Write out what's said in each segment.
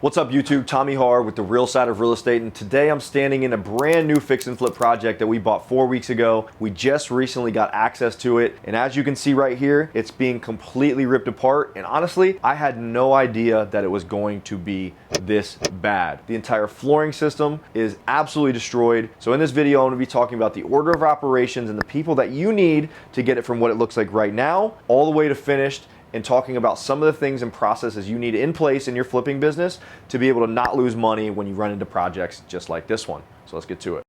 What's up YouTube, Tommy Har with the real side of real estate, and today I'm standing in a brand new fix and flip project that we bought 4 weeks ago. We just recently got access to it, and as you can see right here, it's being completely ripped apart, and honestly, I had no idea that it was going to be this bad. The entire flooring system is absolutely destroyed. So in this video, I'm gonna be talking about the order of operations and the people that you need to get it from what it looks like right now, all the way to finished, and talking about some of the things and processes you need in place in your flipping business to be able to not lose money when you run into projects just like this one. So let's get to it.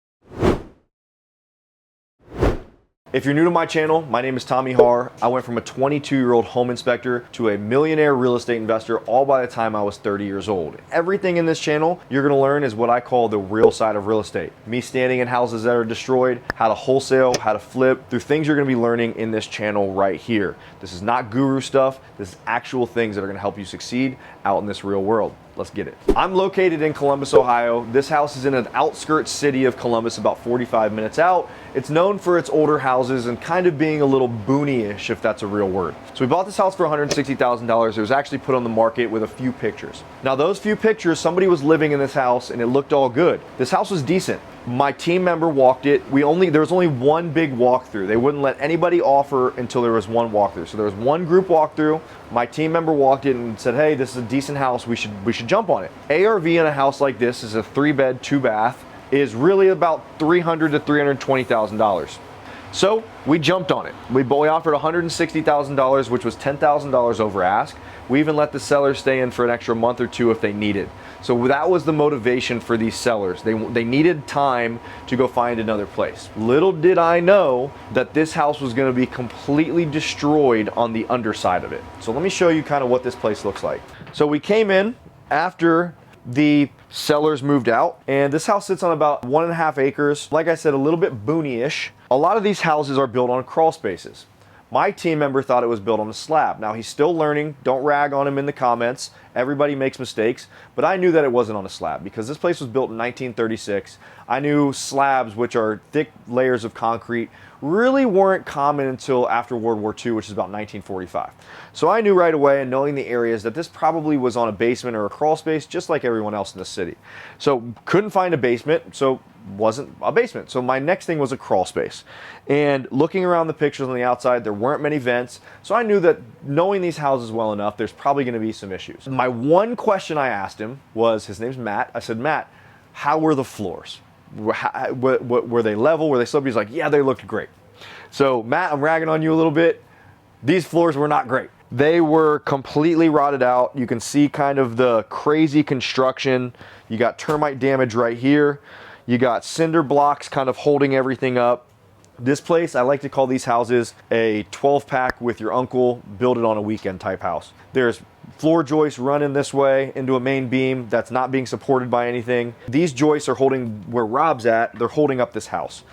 If you're new to my channel, my name is Tommy Har. I went from a 22-year-old home inspector to a millionaire real estate investor all by the time I was 30 years old. Everything in this channel you're gonna learn is what I call the real side of real estate. Me standing in houses that are destroyed, how to wholesale, how to flip, through things you're gonna be learning in this channel right here. This is not guru stuff, this is actual things that are gonna help you succeed out in this real world. Let's get it. I'm located in Columbus, Ohio. This house is in an outskirts city of Columbus, about 45 minutes out. It's known for its older houses and kind of being a little boony-ish, if that's a real word. So we bought this house for $160,000. It was actually put on the market with a few pictures. Now those few pictures, somebody was living in this house and it looked all good. This house was decent. My team member walked it. There was only one big walkthrough. They wouldn't let anybody offer until there was one walkthrough. So there was one group walkthrough. My team member walked it and said, "Hey, this is a decent house. We should jump on it." ARV in a house like this is a 3-bed, 2-bath, is really about $300,000 to $320,000. So we jumped on it. We offered $160,000, which was $10,000 over ask. We even let the sellers stay in for an extra month or two if they needed. So that was the motivation for these sellers. They needed time to go find another place. Little did I know that this house was gonna be completely destroyed on the underside of it. So let me show you kind of what this place looks like. So we came in after the sellers moved out, and this house sits on about 1.5 acres. Like I said, a little bit boony-ish. A lot of these houses are built on crawl spaces. My team member thought it was built on a slab. Now he's still learning, don't rag on him in the comments. Everybody makes mistakes, but I knew that it wasn't on a slab because this place was built in 1936. I knew slabs, which are thick layers of concrete, really weren't common until after World War II, which is about 1945. So I knew right away, and knowing the areas, that this probably was on a basement or a crawl space, just like everyone else in the city. So couldn't find a basement, so wasn't a basement. So my next thing was a crawl space. And looking around the pictures on the outside, there weren't many vents. So I knew that knowing these houses well enough, there's probably gonna be some issues. My one question I asked him was, his name's Matt. I said, "Matt, how were the floors? Were they level? Were they slippery?" He's like, "Yeah, they looked great." So Matt, I'm ragging on you a little bit. These floors were not great. They were completely rotted out. You can see kind of the crazy construction. You got termite damage right here. You got cinder blocks kind of holding everything up. This place, I like to call these houses a 12-pack with your uncle, build it on a weekend type house. There's floor joists running this way into a main beam that's not being supported by anything. These joists are holding where Rob's at, they're holding up this house.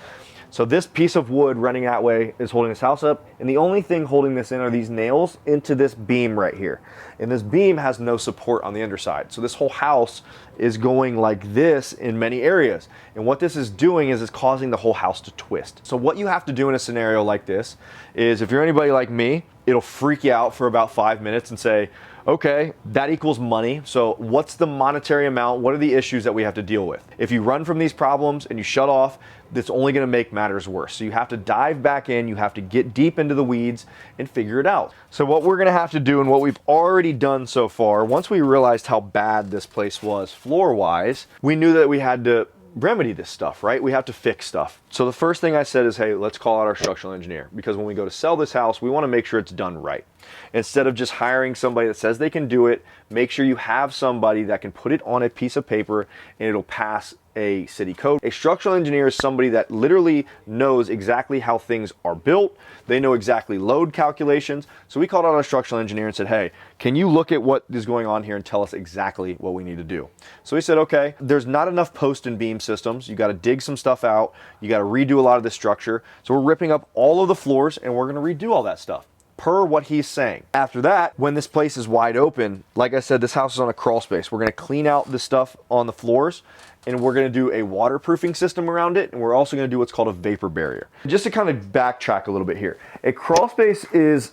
So this piece of wood running that way is holding this house up, and the only thing holding this in are these nails into this beam right here. And this beam has no support on the underside. So this whole house is going like this in many areas. And what this is doing is it's causing the whole house to twist. So what you have to do in a scenario like this is, if you're anybody like me, it'll freak you out for about 5 minutes and say, okay, that equals money. So what's the monetary amount? What are the issues that we have to deal with? If you run from these problems and you shut off, that's only gonna make matters worse. So you have to dive back in, you have to get deep into the weeds and figure it out. So what we're gonna have to do, and what we've already done so far, once we realized how bad this place was floor-wise, we knew that we had to remedy this stuff, right? We have to fix stuff. So the first thing I said is, hey, let's call out our structural engineer, because when we go to sell this house, we want to make sure it's done right. Instead of just hiring somebody that says they can do it, make sure you have somebody that can put it on a piece of paper and it'll pass a city code. A structural engineer is somebody that literally knows exactly how things are built. They know exactly load calculations. So we called out a structural engineer and said, hey, can you look at what is going on here and tell us exactly what we need to do? So he said, okay, there's not enough post and beam systems. You got to dig some stuff out. You got to redo a lot of the structure. So we're ripping up all of the floors and we're going to redo all that stuff, per what he's saying. After that, when this place is wide open, like I said, this house is on a crawl space. We're gonna clean out the stuff on the floors, and we're gonna do a waterproofing system around it, and we're also gonna do what's called a vapor barrier. Just to kind of backtrack a little bit here, a crawl space is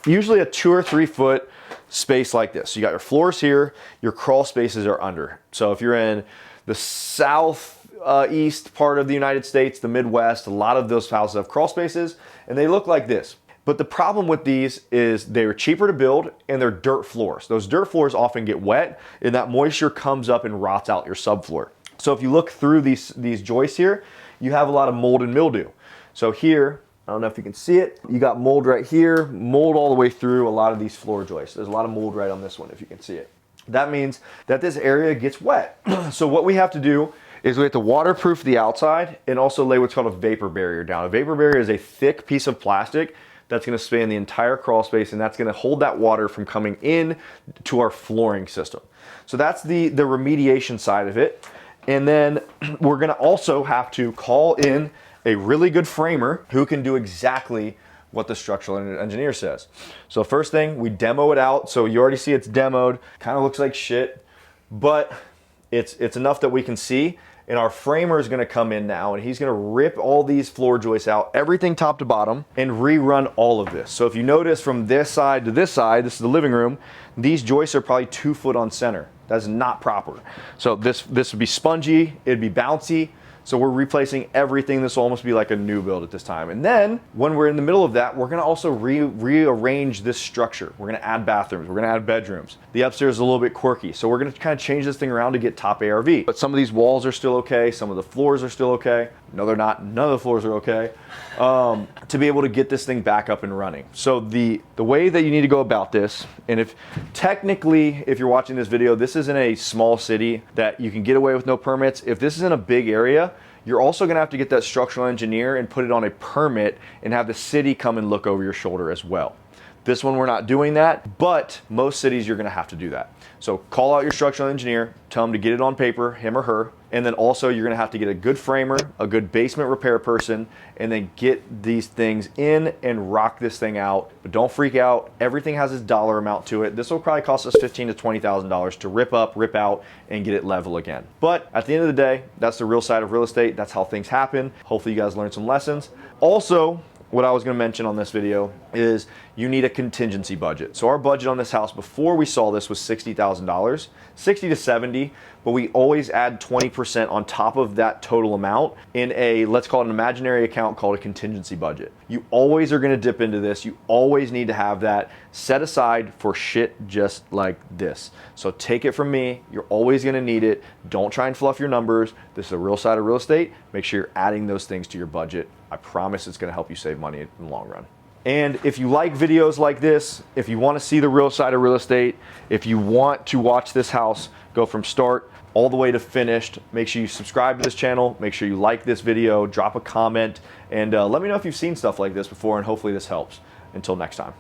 usually a 2 or 3 foot space like this. So you got your floors here, your crawl spaces are under. So if you're in the southeast part of the United States, the Midwest, a lot of those houses have crawl spaces, and they look like this. But the problem with these is they're cheaper to build and they're dirt floors. Those dirt floors often get wet and that moisture comes up and rots out your subfloor. So if you look through these joists here, you have a lot of mold and mildew. So here, I don't know if you can see it, you got mold right here, mold all the way through a lot of these floor joists. There's a lot of mold right on this one if you can see it. That means that this area gets wet. So what we have to do is we have to waterproof the outside and also lay what's called a vapor barrier down. A vapor barrier is a thick piece of plastic that's gonna span the entire crawl space, and that's gonna hold that water from coming in to our flooring system. So that's the remediation side of it. And then we're gonna also have to call in a really good framer who can do exactly what the structural engineer says. So first thing, we demo it out. So you already see it's demoed, kind of looks like shit, but it's enough that we can see. And our framer is gonna come in now and he's gonna rip all these floor joists out, everything top to bottom, and rerun all of this. So if you notice from this side to this side, this is the living room, these joists are probably 2 foot on center. That's not proper. So this would be spongy, it'd be bouncy. So we're replacing everything. This will almost be like a new build at this time. And then when we're in the middle of that, we're gonna also rearrange this structure. We're gonna add bathrooms, we're gonna add bedrooms. The upstairs is a little bit quirky. So we're gonna kind of change this thing around to get top ARV. But some of these walls are still okay. Some of the floors are still okay. No, they're not. None of the floors are okay. To be able to get this thing back up and running. So the way that you need to go about this, and if technically, if you're watching this video, this is in a small city that you can get away with no permits. If this is in a big area, you're also gonna have to get that structural engineer and put it on a permit and have the city come and look over your shoulder as well. This one, we're not doing that, but most cities you're gonna have to do that. So call out your structural engineer, tell him to get it on paper, him or her, and then also you're gonna have to get a good framer, a good basement repair person, and then get these things in and rock this thing out. But don't freak out, everything has its dollar amount to it. This will probably cost us $15,000 to $20,000 to rip up, rip out, and get it level again. But at the end of the day, that's the real side of real estate. That's how things happen. Hopefully you guys learned some lessons. Also, what I was gonna mention on this video is you need a contingency budget. So our budget on this house before we saw this was $60,000, 60 to 70, but we always add 20% on top of that total amount in a, let's call it an imaginary account called a contingency budget. You always are gonna dip into this. You always need to have that set aside for shit just like this. So take it from me, you're always gonna need it. Don't try and fluff your numbers. This is a real side of real estate. Make sure you're adding those things to your budget. I promise it's gonna help you save money in the long run. And if you like videos like this, if you want to see the real side of real estate, if you want to watch this house go from start all the way to finished, make sure you subscribe to this channel, make sure you like this video, drop a comment, and let me know if you've seen stuff like this before, and hopefully this helps. Until next time.